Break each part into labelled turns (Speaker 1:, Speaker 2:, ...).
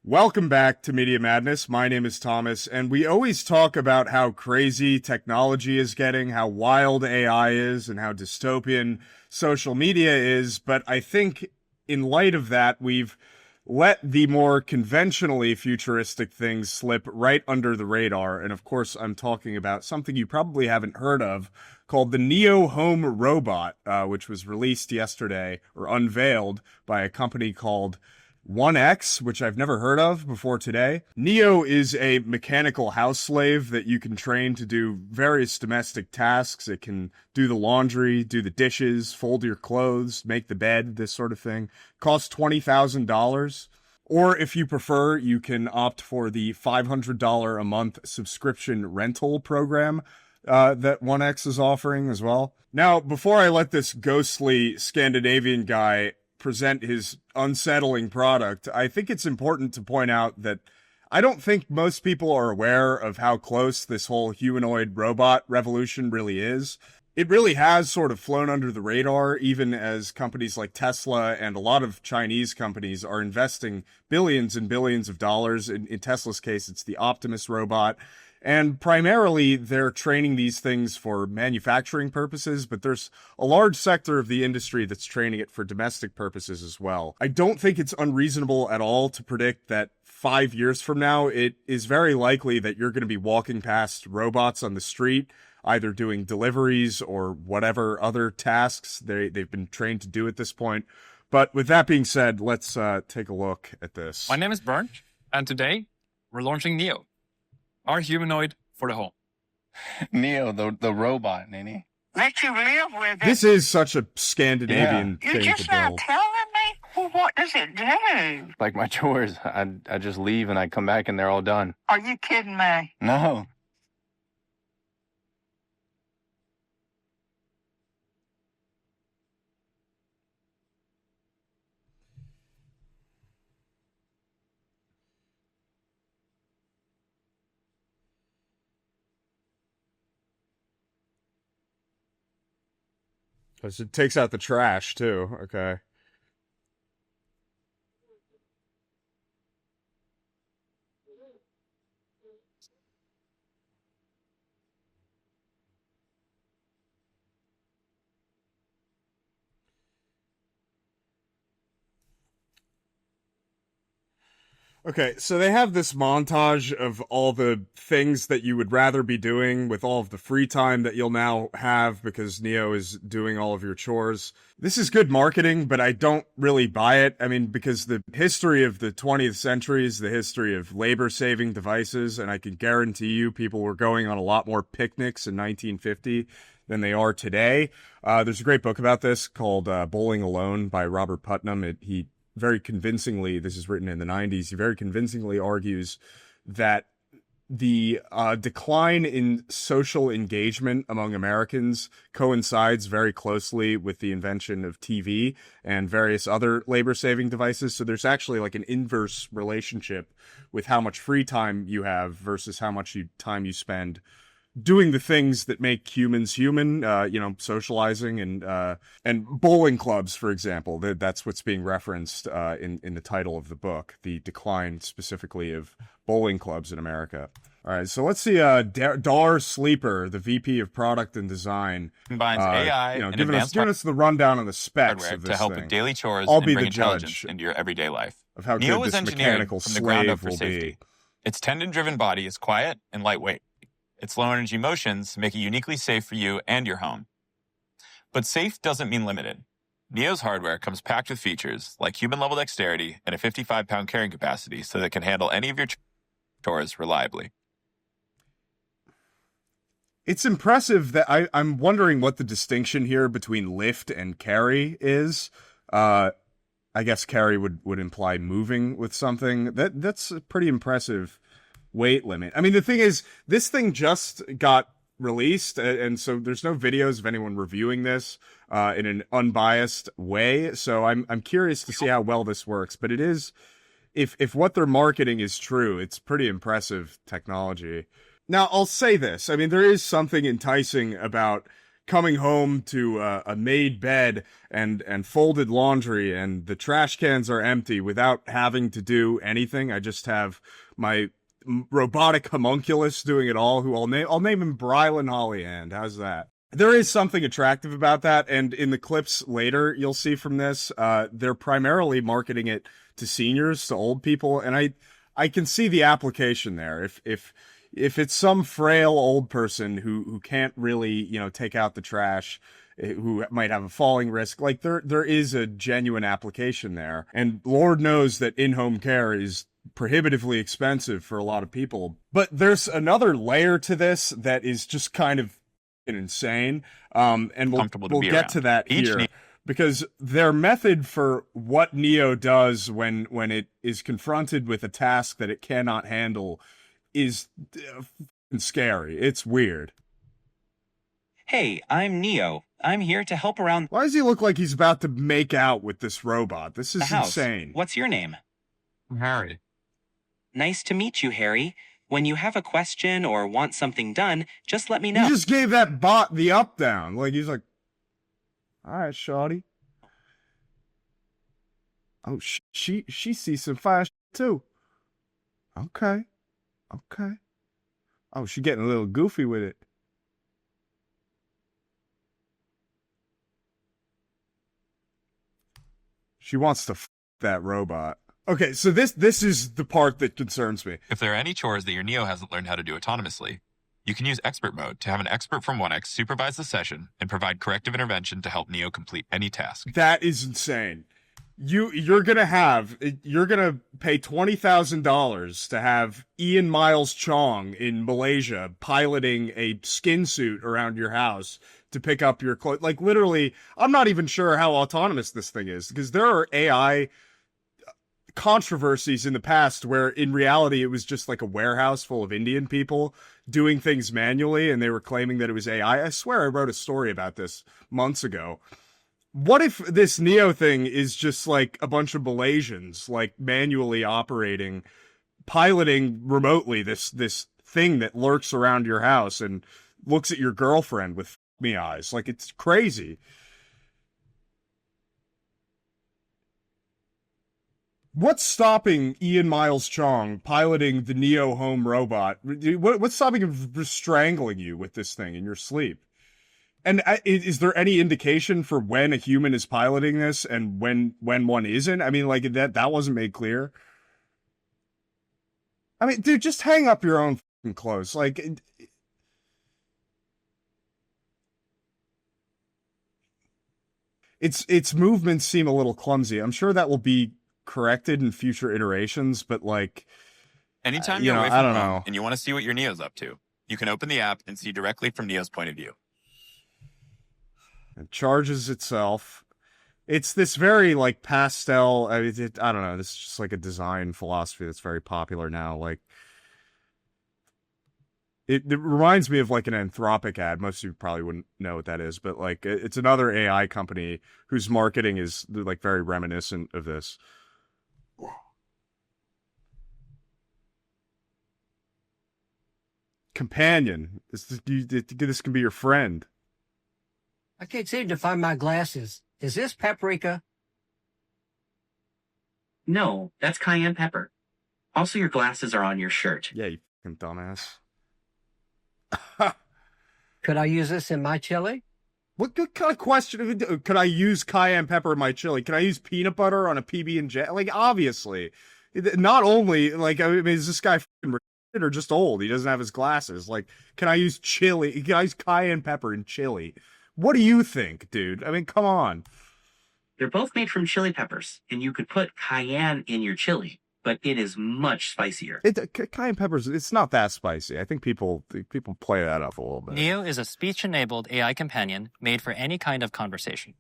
Speaker 1: Welcome back to Media Madness. My name is Thomas, and we always talk about how crazy technology is getting, how wild AI is, and how dystopian social media is. But I think in light of that, we've let the more conventionally futuristic things slip right under the radar. And of course, I'm talking about something you probably haven't heard of called the Neo Home Robot, which was released yesterday or unveiled by a company called One-X, which I've never heard of before today. Neo is a mechanical house slave that you can train to do various domestic tasks. It can do the laundry, do the dishes, fold your clothes, make the bed, this sort of thing. Costs $20,000. Or if you prefer, you can opt for the $500 a month subscription rental program that One-X is offering as well. Now, before I let this ghostly Scandinavian guy present his unsettling product, I think it's important to point out that I don't think most people are aware of how close this whole humanoid robot revolution really is. It really has sort of flown under the radar, even as companies like Tesla and a lot of Chinese companies are investing billions and billions of dollars. In Tesla's case, it's the Optimus robot. And primarily, they're training these things for manufacturing purposes, but there's a large sector of the industry that's training it for domestic purposes as well. I don't think it's unreasonable at all to predict that 5 years from now, it is very likely that you're going to be walking past robots on the street, either doing deliveries or whatever other tasks they've been trained to do at this point. But with that being said, let's take a look at this.
Speaker 2: My name is Bernd, and today we're launching Neo, our humanoid for the home.
Speaker 3: Neo, the robot, Nini.
Speaker 4: Let you live with it.
Speaker 1: This is such a Scandinavian thing
Speaker 4: You're
Speaker 1: to
Speaker 4: just not
Speaker 1: build.
Speaker 4: telling me? Well, what does it do?
Speaker 3: Like my chores. I just leave and I come back and they're all done.
Speaker 4: Are you kidding me?
Speaker 3: No.
Speaker 1: Because it takes out the trash, too. Okay. Okay, so they have this montage of all the things that you would rather be doing with all of the free time that you'll now have because Neo is doing all of your chores. This is good marketing, but I don't really buy it. I mean, because the history of the 20th century is the history of labor-saving devices, and I can guarantee you people were going on a lot more picnics in 1950 than they are today. There's a great book about this called Bowling Alone by Robert Putnam. He very convincingly, this is written in the 90s, he very convincingly argues that the decline in social engagement among Americans coincides very closely with the invention of TV and various other labor-saving devices. So there's actually like an inverse relationship with how much free time you have versus how much time you spend doing the things that make humans human, socializing and bowling clubs, for example. That's what's being referenced in the title of the book, the decline specifically of bowling clubs in America. All right, so let's see Dar Sleeper, the VP of Product and Design.
Speaker 2: Combines AI and
Speaker 1: giving
Speaker 2: advanced
Speaker 1: us the rundown on the specs
Speaker 2: hardware
Speaker 1: of this
Speaker 2: to help
Speaker 1: thing.
Speaker 2: with daily chores
Speaker 1: I'll
Speaker 2: and
Speaker 1: be
Speaker 2: bring
Speaker 1: the
Speaker 2: intelligence
Speaker 1: judge
Speaker 2: into your everyday life.
Speaker 1: of how
Speaker 2: Neo
Speaker 1: good
Speaker 2: was
Speaker 1: this
Speaker 2: engineered
Speaker 1: mechanical
Speaker 2: from the ground up
Speaker 1: slave
Speaker 2: for
Speaker 1: will
Speaker 2: safety.
Speaker 1: be.
Speaker 2: Its tendon-driven body is quiet and lightweight. Its low-energy motions make it uniquely safe for you and your home. But safe doesn't mean limited. Neo's hardware comes packed with features like human-level dexterity and a 55-pound carrying capacity so that it can handle any of your chores reliably.
Speaker 1: It's impressive that I'm wondering what the distinction here between lift and carry is. I guess carry would imply moving with something. That's a pretty impressive weight limit. I mean, the thing is, this thing just got released, and so there's no videos of anyone reviewing this in an unbiased way. So I'm curious to see how well this works. But it is, if what they're marketing is true, it's pretty impressive technology. Now, I'll say this. I mean, there is something enticing about coming home to a made bed and folded laundry, and the trash cans are empty without having to do anything. I just have my robotic homunculus doing it all, who I'll name him Brylan Hollyhand. How's that? There is something attractive about that, and in the clips later you'll see from this, they're primarily marketing it to seniors, to old people, and I can see the application there. If it's some frail old person who can't really, take out the trash, who might have a falling risk, like there is a genuine application there. And Lord knows that in-home care is prohibitively expensive for a lot of people. But there's another layer to this that is just kind of insane. And we'll get to that here. Because their method for what Neo does when it is confronted with a task that it cannot handle is scary. It's weird.
Speaker 5: Hey, I'm Neo. I'm here to help around
Speaker 1: Why does he look like he's about to make out with this robot? This is
Speaker 5: the house.
Speaker 1: insane.
Speaker 5: What's your name?
Speaker 3: I'm Harry.
Speaker 5: Nice to meet you, Harry. When you have a question or want something done, just let me know.
Speaker 1: He just gave that bot the up down. Like, he's like, all right, shawty. Oh, she sees some fire too. Okay. Oh, she getting a little goofy with it. She wants to that robot. Okay, so this is the part that concerns me.
Speaker 2: If there are any chores that your Neo hasn't learned how to do autonomously, you can use expert mode to have an expert from 1X supervise the session and provide corrective intervention to help Neo complete any task.
Speaker 1: That is insane. You're gonna pay $20,000 to have Ian Miles Chong in Malaysia piloting a skin suit around your house to pick up your clothes. Like, literally, I'm not even sure how autonomous this thing is, because there are AI controversies in the past where in reality it was just like a warehouse full of Indian people doing things manually, and they were claiming that it was AI. I swear I wrote a story about this months ago. What if this Neo thing is just like a bunch of Malaysians, like manually operating, piloting remotely this thing that lurks around your house and looks at your girlfriend with me eyes? Like, it's crazy. What's stopping Ian Miles Chong piloting the Neo home robot? What's stopping him from strangling you with this thing in your sleep? And is there any indication for when a human is piloting this and when one isn't? I mean, like, that wasn't made clear. I mean, dude, just hang up your own fucking clothes. Like, its movements seem a little clumsy. I'm sure that will be corrected in future iterations, but like,
Speaker 2: Anytime you're away from home and you want to see what your Neo's up to, you can open the app and see directly from Neo's point of view.
Speaker 1: It charges itself. It's this very like pastel. I don't know. This is just like a design philosophy that's very popular now. Like, it reminds me of like an Anthropic ad. Most of you probably wouldn't know what that is, but like, it's another AI company whose marketing is like very reminiscent of this. Companion. This can be your friend.
Speaker 6: I can't seem to find my glasses. Is this paprika?
Speaker 7: No, that's cayenne pepper. Also, your glasses are on your shirt.
Speaker 1: Yeah, you fucking dumbass.
Speaker 6: Could I use this in my chili?
Speaker 1: What kind of question? Could I use cayenne pepper in my chili? Can I use peanut butter on a PB&J? Like, obviously. Not only, like, I mean, is this guy fucking retarded or just old? He doesn't have his glasses. Like, can I use chili? Can I use cayenne pepper in chili? What do you think, dude? I mean, come on.
Speaker 7: They're both made from chili peppers, and you could put cayenne in your chili, but it is much spicier.
Speaker 1: Cayenne peppers, it's not that spicy. I think people play that up a little bit.
Speaker 8: Neo is a speech-enabled AI companion made for any kind of conversation.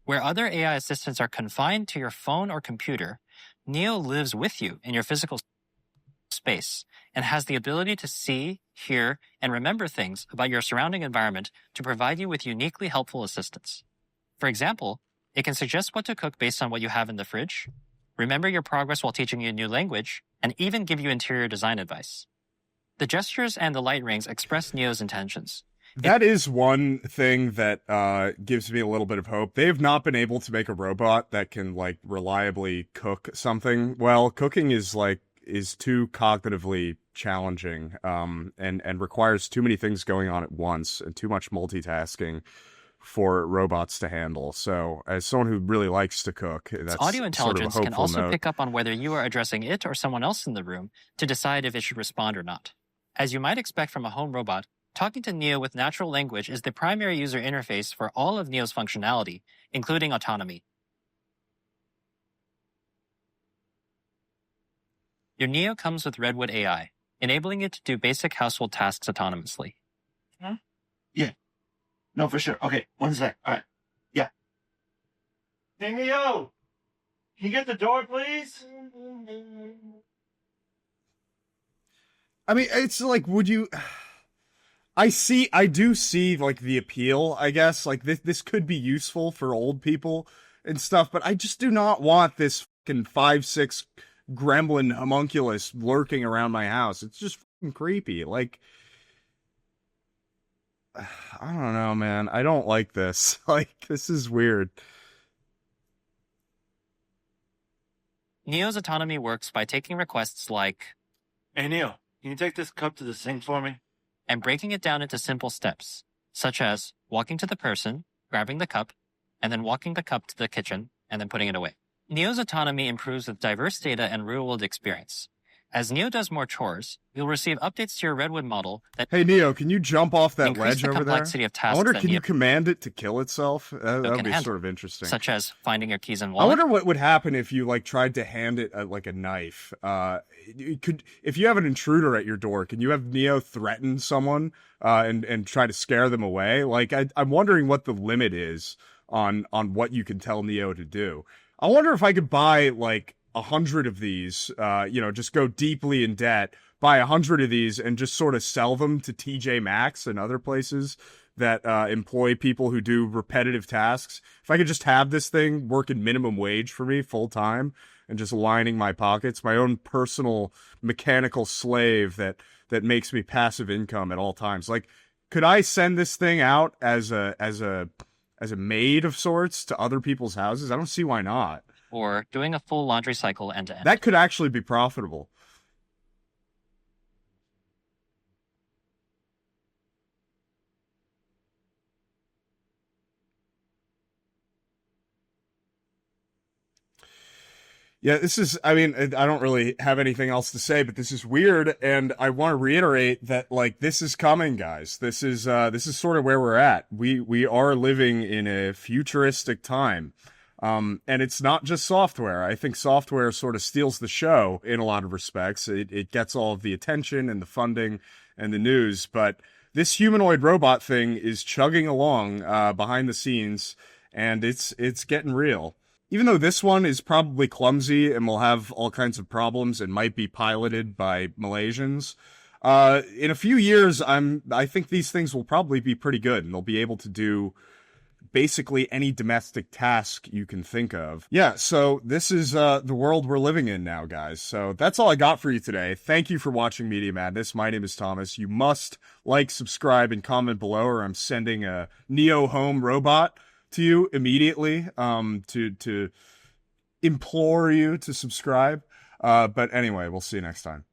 Speaker 8: Where other AI assistants are confined to your phone or computer, Neo lives with you in your physical space and has the ability to see, hear, and remember things about your surrounding environment to provide you with uniquely helpful assistance. For example, it can suggest what to cook based on what you have in the fridge, remember your progress while teaching you a new language, and even give you interior design advice. The gestures and the light rings express Neo's intentions,
Speaker 1: That is one thing that gives me a little bit of hope. They have not been able to make a robot that can like reliably cook something. Well, cooking is too cognitively challenging, and requires too many things going on at once and too much multitasking for robots to handle. So, as someone who really likes to cook, that's
Speaker 8: Audio intelligence
Speaker 1: sort of a
Speaker 8: can
Speaker 1: hopeful
Speaker 8: also
Speaker 1: note.
Speaker 8: pick up on whether you are addressing it or someone else in the room to decide if it should respond or not. As you might expect from a home robot, talking to Neo with natural language is the primary user interface for all of Neo's functionality, including autonomy. Your Neo comes with Redwood AI, enabling it to do basic household tasks autonomously.
Speaker 9: Yeah. No, for sure. Okay, one sec. All right. Yeah. Hey, Neo! Can you get the door, please?
Speaker 1: I mean, it's like, would you... I do see, like, the appeal, I guess. Like, this could be useful for old people and stuff, but I just do not want this fucking 5'6" gremlin homunculus lurking around my house. It's just fucking creepy. Like, I don't know, man. I don't like this. Like, this is weird.
Speaker 8: Neo's autonomy works by taking requests like,
Speaker 9: Hey, Neo, can you take this cup to the sink for me?
Speaker 8: and breaking it down into simple steps, such as walking to the person, grabbing the cup, and then walking the cup to the kitchen, and then putting it away. Neo's autonomy improves with diverse data and real-world experience. As Neo does more chores, you'll receive updates to your Redwood model that
Speaker 1: Hey, Neo, can you jump off that
Speaker 8: increase
Speaker 1: ledge
Speaker 8: the
Speaker 1: over there?
Speaker 8: complexity of tasks
Speaker 1: I wonder,
Speaker 8: that
Speaker 1: can you
Speaker 8: Neo
Speaker 1: command it to kill itself? That would
Speaker 8: can
Speaker 1: be
Speaker 8: handle,
Speaker 1: sort of interesting.
Speaker 8: such as finding your keys and
Speaker 1: I
Speaker 8: wallet.
Speaker 1: wonder what would happen if you like tried to hand it like a knife. If you have an intruder at your door, can you have Neo threaten someone and try to scare them away? Like, I'm wondering what the limit is on what you can tell Neo to do. I wonder if I could buy like 100 of these, just go deeply in debt, buy 100 of these and just sort of sell them to TJ Maxx and other places that employ people who do repetitive tasks. If I could just have this thing working minimum wage for me full time and just lining my pockets, my own personal mechanical slave that makes me passive income at all times. Like, could I send this thing out as a maid of sorts to other people's houses? I don't see why not.
Speaker 8: Or doing a full laundry cycle end to end.
Speaker 1: That could actually be profitable. Yeah, I mean, I don't really have anything else to say, but this is weird, and I want to reiterate that, like, this is coming, guys. This is sort of where we're at. We are living in a futuristic time. And it's not just software. I think software sort of steals the show in a lot of respects. It gets all of the attention and the funding and the news, but this humanoid robot thing is chugging along, behind the scenes, and it's getting real. Even though this one is probably clumsy and will have all kinds of problems and might be piloted by Malaysians, in a few years, I think these things will probably be pretty good and they'll be able to do basically any domestic task you can think of. Yeah, so this is the world we're living in now, guys. So that's all I got for you today. Thank you for watching Media Madness. My name is Thomas. You must like, subscribe, and comment below, or I'm sending a Neo Home robot to you immediately, to implore you to subscribe. But anyway, we'll see you next time.